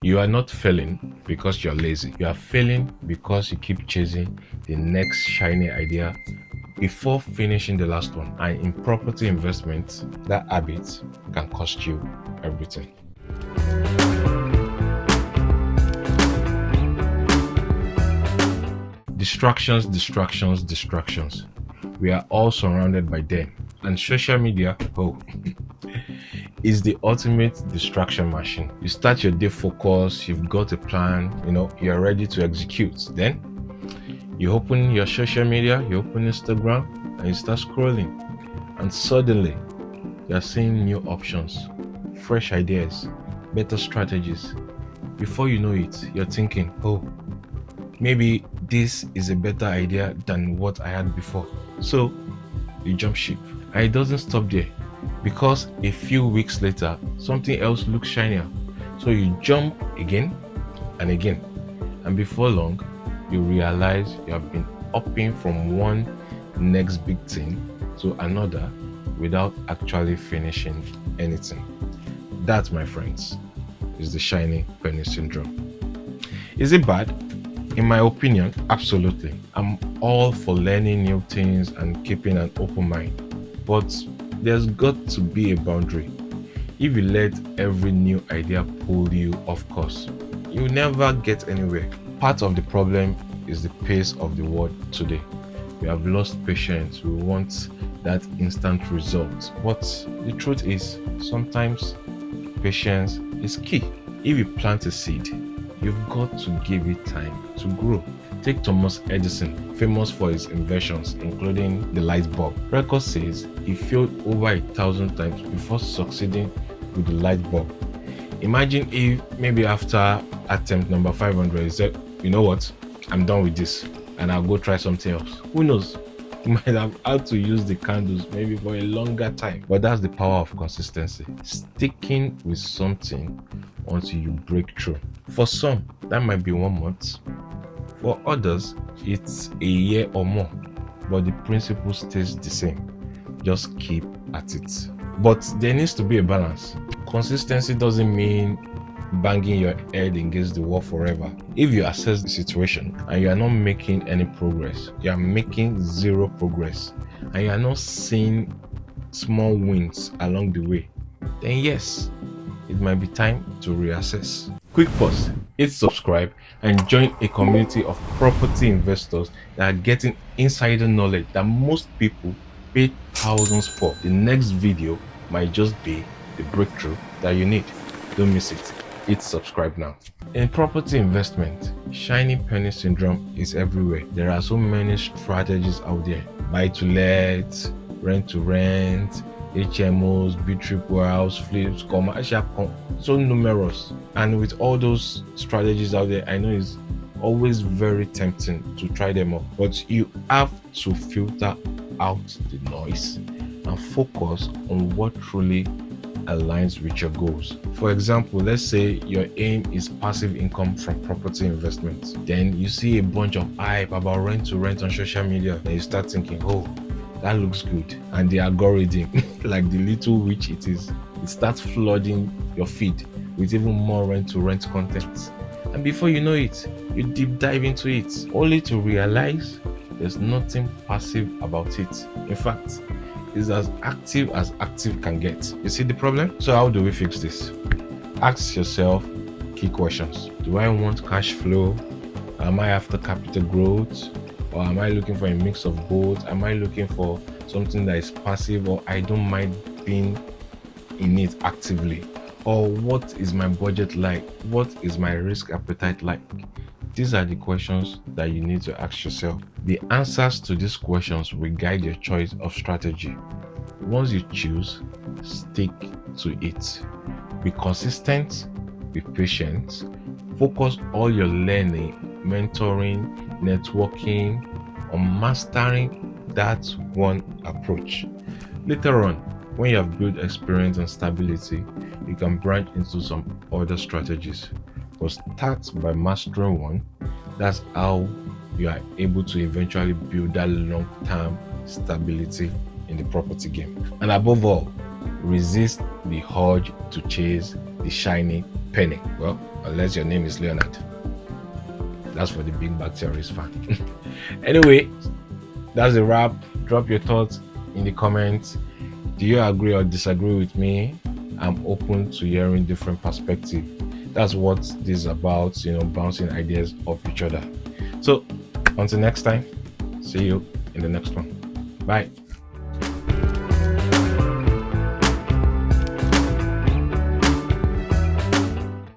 You are not failing because you're lazy. You are failing because you keep chasing the next shiny idea before finishing the last one. And in property investment, that habit can cost you everything. Distractions, distractions, distractions. We are all surrounded by them. And social media, is the ultimate distraction machine. You start your day focused, you've got a plan, you're ready to execute. Then you open your social media, you open Instagram, and you start scrolling. And suddenly, you're seeing new options, fresh ideas, better strategies. Before you know it, you're thinking, maybe this is a better idea than what I had before. So you jump ship. And it doesn't stop there, because a few weeks later, something else looks shinier. So you jump again and again. And before long, you realize you have been hopping from one next big thing to another without actually finishing anything. That, my friends, is the shiny penny syndrome. Is it bad? In my opinion, absolutely. I'm all for learning new things and keeping an open mind. But there's got to be a boundary. If you let every new idea pull you off course, you'll never get anywhere. Part of the problem is the pace of the world today. We have lost patience. We want that instant result. But the truth is, sometimes patience is key. If you plant a seed, you've got to give it time to grow. Take Thomas Edison, famous for his inventions, including the light bulb. Record says he failed over 1,000 times before succeeding with the light bulb. Imagine if maybe after attempt number 500, he said, you know what, I'm done with this and I'll go try something else. Who knows? He might have had to use the candles maybe for a longer time. But that's the power of consistency. Sticking with something until you break through. For some, that might be 1 month. For others, it's a year or more. But the principle stays the same. Just keep at it. But there needs to be a balance. Consistency doesn't mean banging your head against the wall forever. If you assess the situation and you are not making any progress, you are making zero progress, and you are not seeing small wins along the way, then yes, it might be time to reassess. Quick pause, hit subscribe, and join a community of property investors that are getting insider knowledge that most people pay thousands for. The next video might just be the breakthrough that you need. Don't miss it. Hit subscribe now. In property investment, shiny penny syndrome is everywhere. There are so many strategies out there. Buy to let, rent to rent, HMOs, B-triple house, flips, commercial, so numerous. And with all those strategies out there, I know it's always very tempting to try them out. But you have to filter out the noise and focus on what truly aligns with your goals. For example, let's say your aim is passive income from property investments. Then you see a bunch of hype about rent to rent on social media, and you start thinking, that looks good. And the algorithm, like the little witch it is, it starts flooding your feed with even more rent to rent content. And before you know it, you deep dive into it, only to realize there's nothing passive about it. In fact, is as active can get. You see the problem? So how do we fix this? Ask yourself key questions. Do I want cash flow? Am I after capital growth? Or am I looking for a mix of both? Am I looking for something that is passive, or I don't mind being in it actively? Or what is my budget like? What is my risk appetite like? These are the questions that you need to ask yourself. The answers to these questions will guide your choice of strategy. Once you choose, stick to it. Be consistent, be patient, focus all your learning, mentoring, networking on mastering that one approach. Later on, when you have built experience and stability, you can branch into some other strategies. But start by mastering one. That's how you are able to eventually build that long-term stability in the property game. And above all, resist the urge to chase the shiny penny. Well, unless your name is Leonard. That's for the Big Bang Theories fan. Anyway, that's a wrap. Drop your thoughts in the comments. Do you agree or disagree with me? I'm open to hearing different perspectives. That's what this is about, bouncing ideas off each other. So until next time, see you in the next one. Bye.